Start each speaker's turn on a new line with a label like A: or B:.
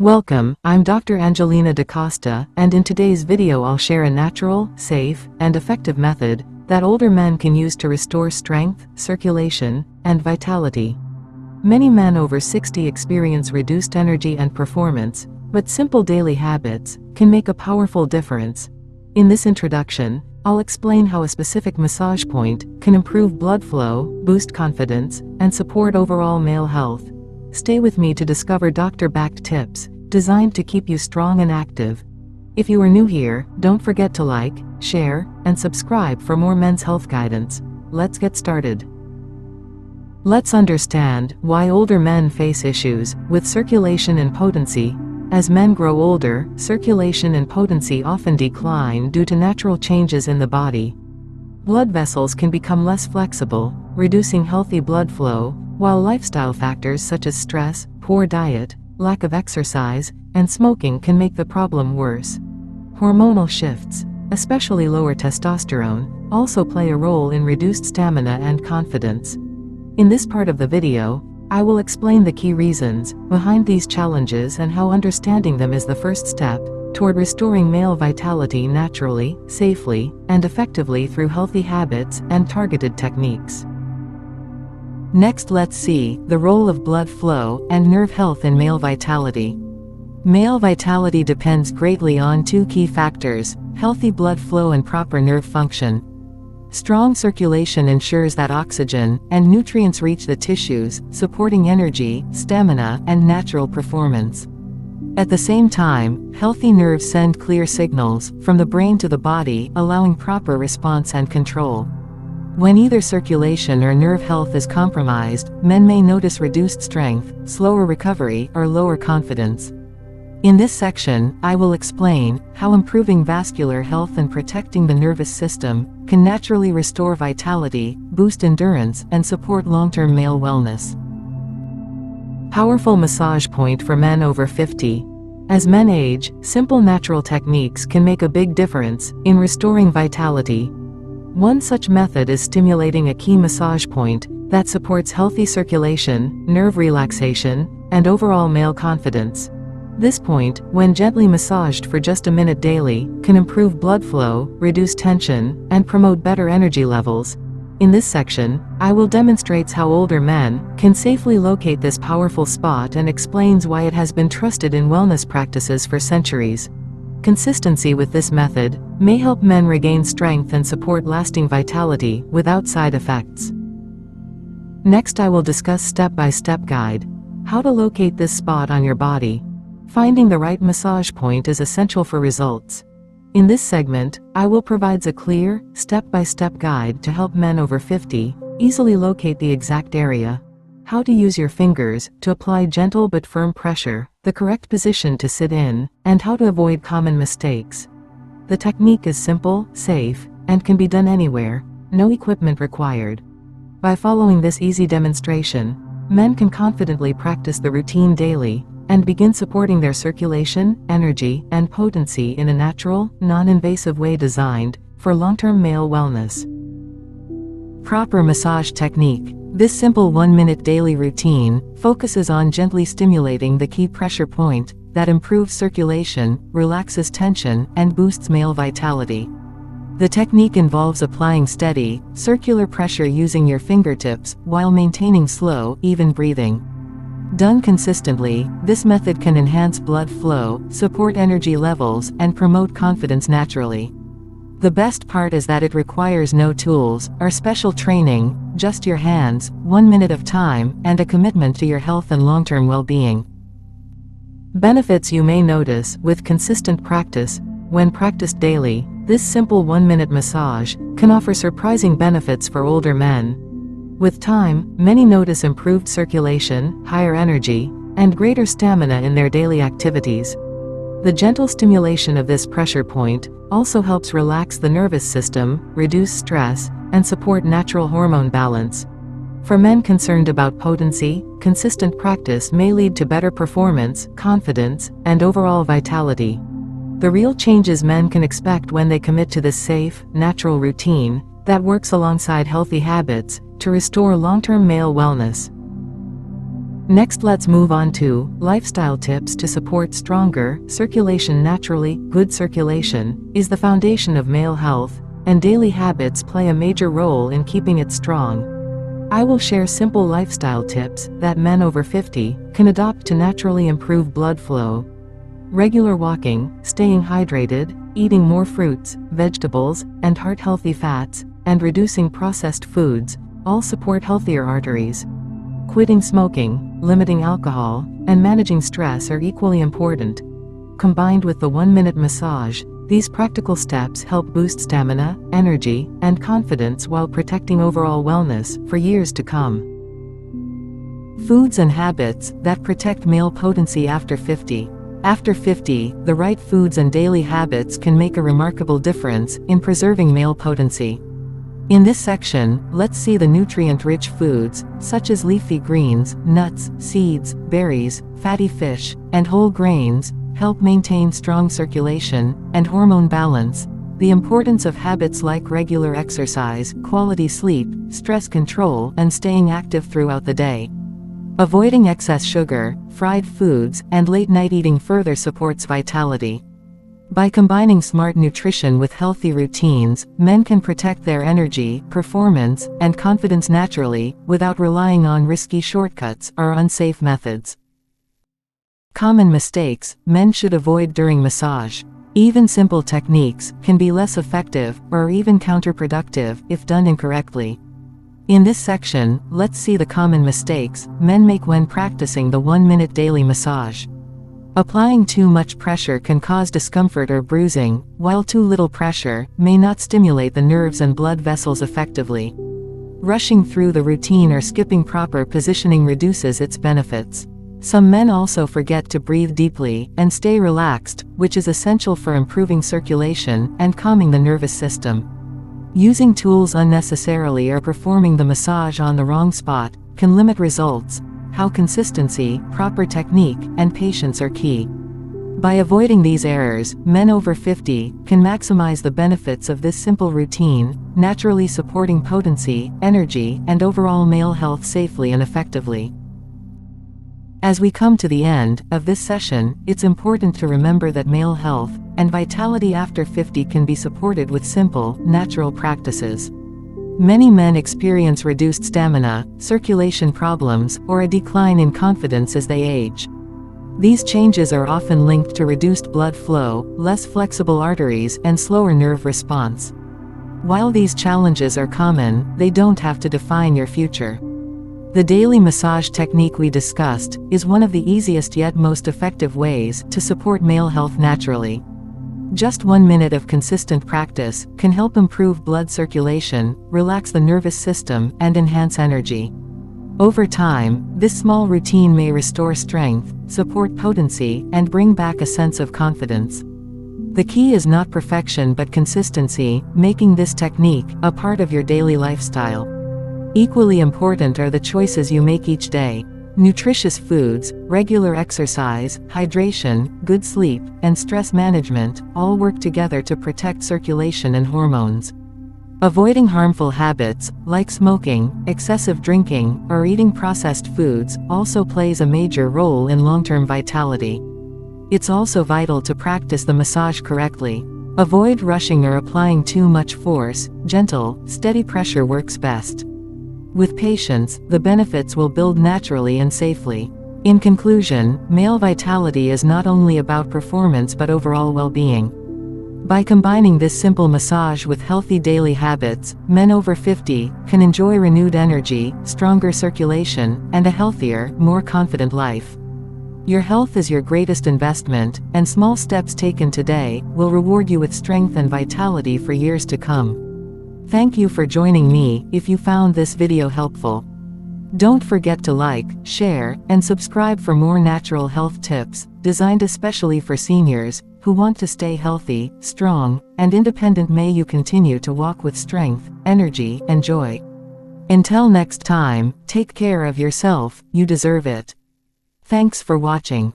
A: Welcome, I'm Dr. Angelina Dcosta, and in today's video I'll share a natural, safe, and effective method that older men can use to restore strength, circulation, and vitality. Many men over 60 experience reduced energy and performance, but simple daily habits can make a powerful difference. In this introduction, I'll explain how a specific massage point can improve blood flow, boost confidence, and support overall male health. Stay with me to discover doctor-backed tips designed to keep you strong and active. If you are new here, don't forget to like, share, and subscribe for more men's health guidance. Let's get started. Let's understand why older men face issues with circulation and potency. As men grow older, circulation and potency often decline due to natural changes in the body. Blood vessels can become less flexible, reducing healthy blood flow, while lifestyle factors such as stress, poor diet, lack of exercise, and smoking can make the problem worse. Hormonal shifts, especially lower testosterone, also play a role in reduced stamina and confidence. In this part of the video, I will explain the key reasons behind these challenges and how understanding them is the first step toward restoring male vitality naturally, safely, and effectively through healthy habits and targeted techniques. Next, let's see the role of blood flow and nerve health in male vitality. Male vitality depends greatly on two key factors: healthy blood flow and proper nerve function. Strong circulation ensures that oxygen and nutrients reach the tissues, supporting energy, stamina, and natural performance. At the same time, healthy nerves send clear signals from the brain to the body, allowing proper response and control. When either circulation or nerve health is compromised, men may notice reduced strength, slower recovery, or lower confidence. In this section, I will explain how improving vascular health and protecting the nervous system can naturally restore vitality, boost endurance, and support long-term male wellness. Powerful massage point for men over 50. As men age, simple natural techniques can make a big difference in restoring vitality. One such method is stimulating a key massage point that supports healthy circulation, nerve relaxation, and overall male confidence. This point, when gently massaged for just a minute daily, can improve blood flow, reduce tension, and promote better energy levels. In this section, I will demonstrate how older men can safely locate this powerful spot and explains why it has been trusted in wellness practices for centuries. Consistency with this method may help men regain strength and support lasting vitality without side effects. Next, I will discuss step-by-step guide how to locate this spot on your body. Finding the right massage point is essential for results. In this segment, I will provide a clear, step-by-step guide to help men over 50 easily locate the exact area. How to use your fingers to apply gentle but firm pressure, the correct position to sit in, and how to avoid common mistakes. The technique is simple, safe, and can be done anywhere, no equipment required. By following this easy demonstration, men can confidently practice the routine daily and begin supporting their circulation, energy, and potency in a natural, non-invasive way designed for long-term male wellness. Proper massage technique. This simple 1-minute daily routine focuses on gently stimulating the key pressure point that improves circulation, relaxes tension, and boosts male vitality. The technique involves applying steady, circular pressure using your fingertips while maintaining slow, even breathing. Done consistently, this method can enhance blood flow, support energy levels, and promote confidence naturally. The best part is that it requires no tools or special training, just your hands, 1 minute of time, and a commitment to your health and long-term well-being. Benefits you may notice with consistent practice. When practiced daily, this simple 1-minute massage can offer surprising benefits for older men. With time, many notice improved circulation, higher energy, and greater stamina in their daily activities. The gentle stimulation of this pressure point also helps relax the nervous system, reduce stress, and support natural hormone balance. For men concerned about potency, consistent practice may lead to better performance, confidence, and overall vitality. The real changes men can expect when they commit to this safe, natural routine that works alongside healthy habits to restore long-term male wellness. Next, let's move on to lifestyle tips to support stronger circulation. Naturally, good circulation is the foundation of male health, and daily habits play a major role in keeping it strong. I will share simple lifestyle tips that men over 50 can adopt to naturally improve blood flow. Regular walking, staying hydrated, eating more fruits, vegetables, and heart-healthy fats, and reducing processed foods all support healthier arteries. Quitting smoking, limiting alcohol, and managing stress are equally important. Combined with the 1-minute massage, these practical steps help boost stamina, energy, and confidence while protecting overall wellness for years to come. Foods and habits that protect male potency after 50. After 50, the right foods and daily habits can make a remarkable difference in preserving male potency. In this section, let's see the nutrient-rich foods, such as leafy greens, nuts, seeds, berries, fatty fish, and whole grains, help maintain strong circulation and hormone balance. The importance of habits like regular exercise, quality sleep, stress control, and staying active throughout the day. Avoiding excess sugar, fried foods, and late-night eating further supports vitality. By combining smart nutrition with healthy routines, men can protect their energy, performance, and confidence naturally, without relying on risky shortcuts or unsafe methods. Common mistakes men should avoid during massage. Even simple techniques can be less effective or even counterproductive if done incorrectly. In this section, let's see the common mistakes men make when practicing the 1-minute daily massage. Applying too much pressure can cause discomfort or bruising, while too little pressure may not stimulate the nerves and blood vessels effectively. Rushing through the routine or skipping proper positioning reduces its benefits. Some men also forget to breathe deeply and stay relaxed, which is essential for improving circulation and calming the nervous system. Using tools unnecessarily or performing the massage on the wrong spot can limit results. How consistency, proper technique, and patience are key. By avoiding these errors, men over 50 can maximize the benefits of this simple routine, naturally supporting potency, energy, and overall male health safely and effectively. As we come to the end of this session, it's important to remember that male health and vitality after 50 can be supported with simple, natural practices. Many men experience reduced stamina, circulation problems, or a decline in confidence as they age. These changes are often linked to reduced blood flow, less flexible arteries, and slower nerve response. While these challenges are common, they don't have to define your future. The daily massage technique we discussed is one of the easiest yet most effective ways to support male health naturally. Just 1 minute of consistent practice can help improve blood circulation, relax the nervous system, and enhance energy. Over time, this small routine may restore strength, support potency, and bring back a sense of confidence. The key is not perfection but consistency, making this technique a part of your daily lifestyle. Equally important are the choices you make each day. Nutritious foods, regular exercise, hydration, good sleep, and stress management all work together to protect circulation and hormones. Avoiding harmful habits, like smoking, excessive drinking, or eating processed foods, also plays a major role in long-term vitality. It's also vital to practice the massage correctly. Avoid rushing or applying too much force. Gentle, steady pressure works best. With patience, the benefits will build naturally and safely. In conclusion, male vitality is not only about performance but overall well-being. By combining this simple massage with healthy daily habits, men over 50 can enjoy renewed energy, stronger circulation, and a healthier, more confident life. Your health is your greatest investment, and small steps taken today will reward you with strength and vitality for years to come. Thank you for joining me. If you found this video helpful, don't forget to like, share, and subscribe for more natural health tips, designed especially for seniors who want to stay healthy, strong, and independent. May you continue to walk with strength, energy, and joy. Until next time, take care of yourself, you deserve it. Thanks for watching.